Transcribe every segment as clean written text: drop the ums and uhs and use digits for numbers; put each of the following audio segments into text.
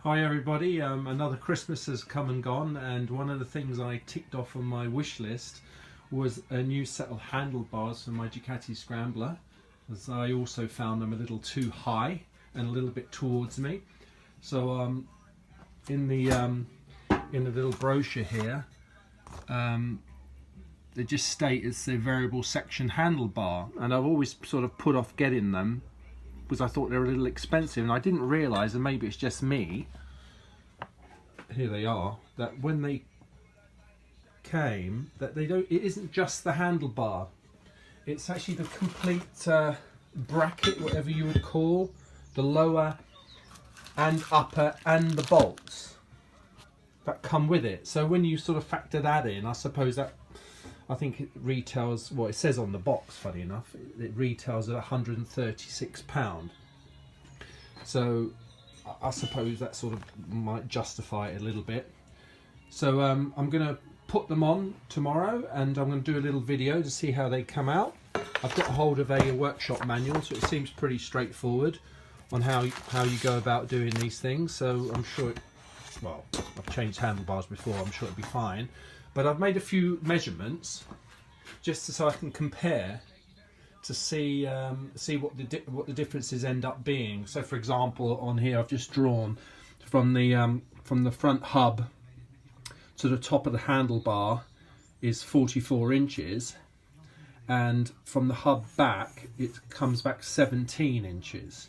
Hi everybody, another Christmas has come and gone, and one of the things I ticked off on my wish list was a new set of handlebars for my Ducati Scrambler, as I also found them a little too high and a little bit towards me. So in the little brochure here, they just state it's the variable section handlebar, and I've always sort of put off getting them because I thought they were a little expensive, and I didn't realise, and maybe it's just me, here they are, that when they came, that it isn't just the handlebar, it's actually the complete bracket, whatever you would call, the lower and upper and the bolts that come with it. So when you sort of factor that in, I suppose that, I think it retails, well, it says on the box, funny enough, it retails at £136. So I suppose that sort of might justify it a little bit. So I'm going to put them on tomorrow, and I'm going to do a little video to see how they come out. I've got hold of a workshop manual, so it seems pretty straightforward on how you go about doing these things. So I'm sure well, I've changed handlebars before, I'm sure it'll be fine. But I've made a few measurements just so I can compare to see what the differences end up being. So, for example, on here I've just drawn from the front hub to the top of the handlebar is 44 inches, and from the hub back it comes back 17 inches.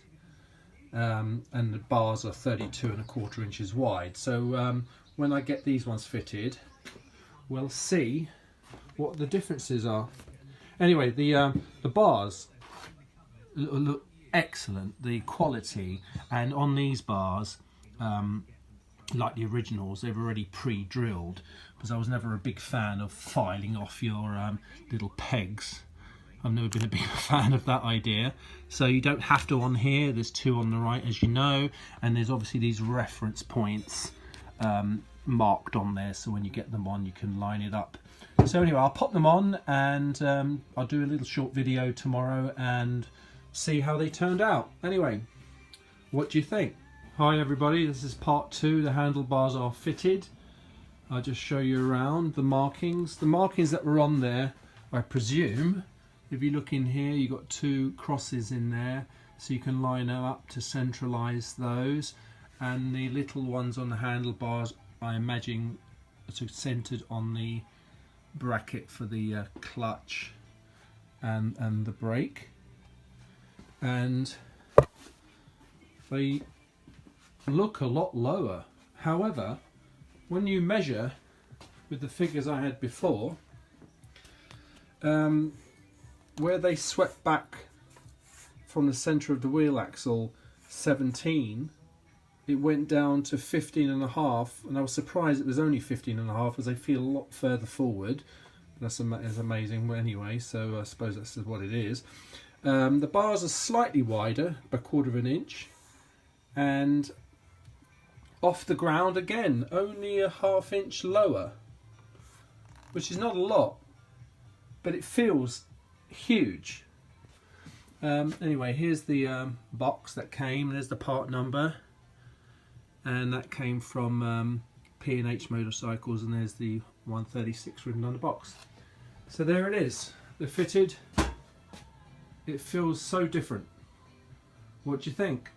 And the bars are 32¼ inches wide. So when I get these ones fitted, we'll see what the differences are. Anyway, the bars look excellent, the quality, and on these bars, like the originals, they've already pre-drilled, because I was never a big fan of filing off your little pegs. I've never been a big fan of that idea. So you don't have to on here, there's two on the right, as you know, and there's obviously these reference points marked on there, so when you get them on you can line it up. So anyway, I'll pop them on, and I'll do a little short video tomorrow and see how they turned out. Anyway, what do you think? Hi everybody, this is part 2. The handlebars are fitted. I'll just show you around the markings. The markings that were on there, I presume, if you look in here, you've got 2 crosses in there, so you can line them up to centralise those. And the little ones on the handlebars, I imagine, are centred on the bracket for the clutch and the brake. And they look a lot lower. However, when you measure with the figures I had before, where they swept back from the centre of the wheel axle 17, it went down to 15½, and I was surprised it was only 15½, as they feel a lot further forward. That's amazing anyway, so I suppose that's what it is. The bars are slightly wider, by 1/4 inch, and off the ground again, only ½ inch lower, which is not a lot, but it feels huge. Anyway, here's the box that came. There's the part number, and that came from P&H Motorcycles, and there's the 136 written on the box. So there it is, they're fitted. It feels so different. What do you think?